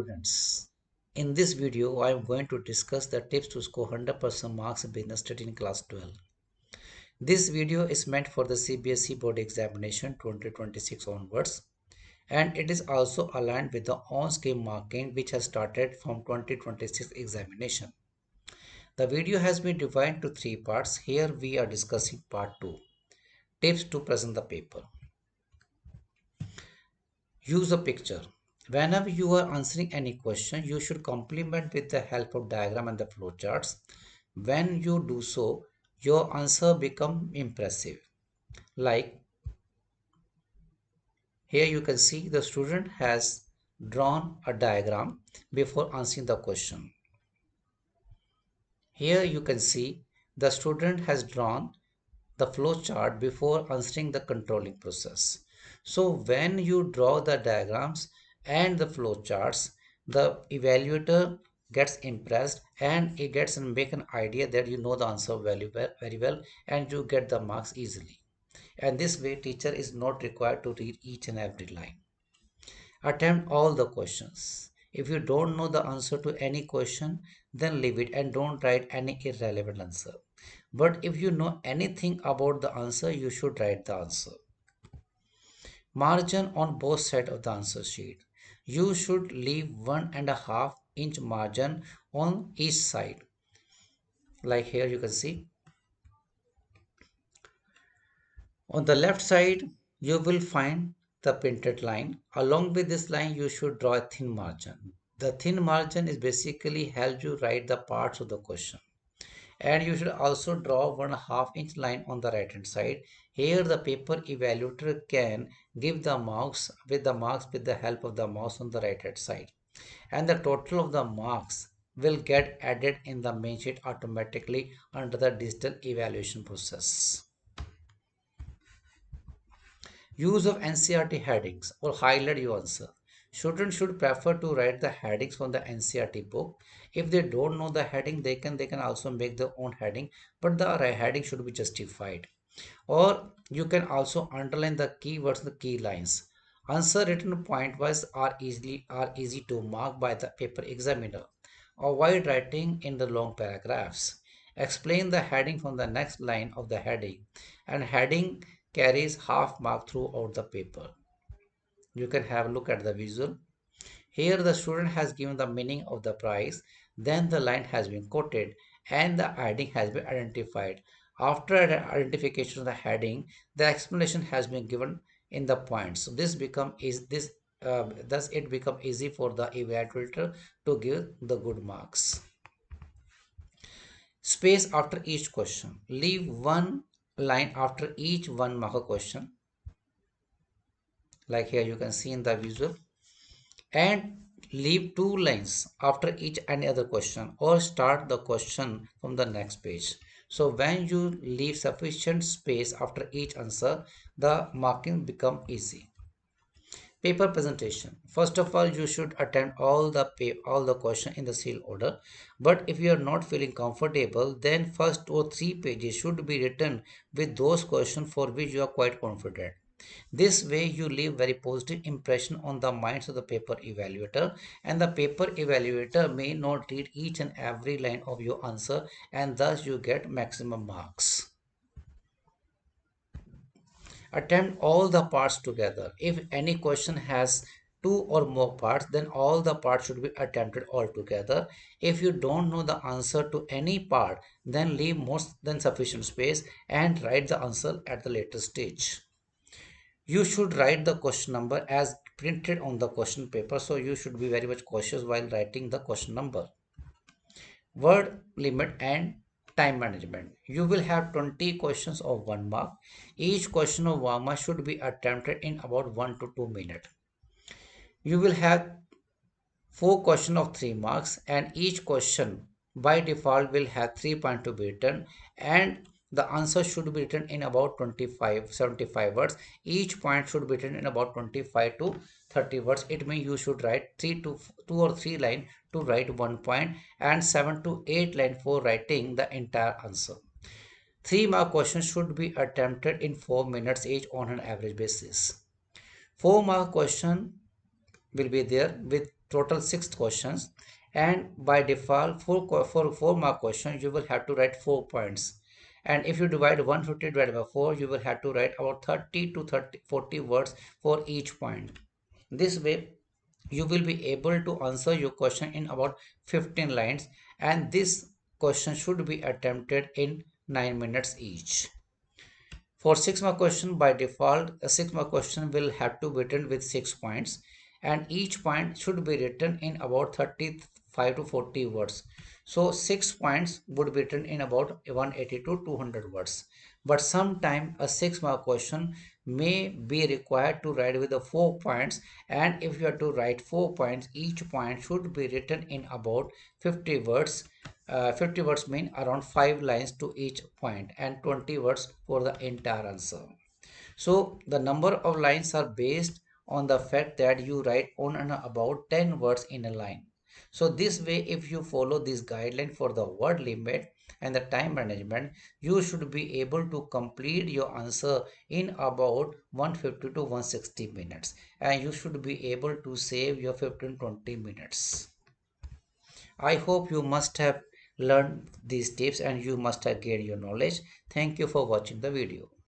students. In this video, I am going to discuss the tips to score 100% marks in business study in class 12. This video is meant for the CBSE board examination 2026 onwards, and it is also aligned with the on-scheme marking which has started from 2026 examination. The video has been divided to three parts. Here we are discussing part 2, tips to present the paper. Use a picture. Whenever you are answering any question, you should complement with the help of diagram and the flowcharts. When you do so, your answer become impressive. Like here you can see the student has drawn a diagram before answering the question. Here you can see the student has drawn the flow chart before answering the controlling process. So when you draw the diagrams and the flow charts, the evaluator gets impressed and it gets and make an idea that you know the answer very well and you get the marks easily. And this way teacher is not required to read each and every line. Attempt all the questions. If you don't know the answer to any question, then leave it and don't write any irrelevant answer. But if you know anything about the answer, you should write the answer. Margin on both sides of the answer sheet. You should leave 1.5 inch margin on each side. Like here you can see. On the left side, you will find the printed line. Along with this line, you should draw a thin margin. The thin margin is basically help you write the parts of the question. And you should also draw 1.5 inch line on the right hand side. Here the paper evaluator can give the marks with the help of the mouse on the right hand side. And the total of the marks will get added in the main sheet automatically under the digital evaluation process. Use of NCERT headings or highlight your answer. Students should prefer to write the headings from the NCERT book. If they don't know the heading, they can also make their own heading, but the heading should be justified. Or you can also underline the keywords, the key lines. Answer written point-wise are easy to mark by the paper examiner. Avoid writing in the long paragraphs. Explain the heading from the next line of the heading, and heading carries half mark throughout the paper. You can have a look at the visual. Here the student has given the meaning of the price, then the line has been quoted and the heading has been identified. After identification of the heading, the explanation has been given in the points. So thus it become easy for the evaluator to give the good marks. Space after each question. Leave one line after each one mark question. Like here you can see in the visual. And leave two lines after each any other question or start the question from the next page. So when you leave sufficient space after each answer, the marking become easy. Paper presentation. First of all, you should attempt all the question in the seal order. But if you are not feeling comfortable, then first 2 or 3 pages should be written with those questions for which you are quite confident. This way you leave very positive impression on the minds of the paper evaluator, and the paper evaluator may not read each and every line of your answer, and thus you get maximum marks. Attempt all the parts together. If any question has 2 or more parts, then all the parts should be attempted all together. If you don't know the answer to any part, then leave more than sufficient space and write the answer at the later stage. You should write the question number as printed on the question paper, so you should be very much cautious while writing the question number. Word limit and time management. You will have 20 questions of 1 mark. Each question of 1 mark should be attempted in about 1 to 2 minutes. You will have 4 questions of 3 marks, and each question by default will have 3 points to be written, and the answer should be written in about 75 words. Each point should be written in about 25 to 30 words. It means you should write 2 or 3 lines to write 1 point and 7 to 8 lines for writing the entire answer. 3 mark questions should be attempted in 4 minutes each on an average basis. 4 mark question will be there with total 6 questions, and by default for 4 mark question you will have to write 4 points. And if you divide 150 divided by 4, you will have to write about 30 to 40 words for each point. This way you will be able to answer your question in about 15 lines, and this question should be attempted in 9 minutes each. For 6 mark question, by default, a 6 mark question will have to be written with 6 points, and each point should be written in about 35 to 40 words. So 6 points would be written in about 180 to 200 words. But sometime a 6 mark question may be required to write with the 4 points, and if you have to write 4 points, each point should be written in about 50 words. 50 words mean around 5 lines to each point, and 20 words for the entire answer. So the number of lines are based on the fact that you write on and about 10 words in a line. So this way, if you follow this guideline for the word limit and the time management, you should be able to complete your answer in about 150 to 160 minutes, and you should be able to save your 15-20 minutes. I hope you must have learned these tips and you must have gained your knowledge. Thank you for watching the video.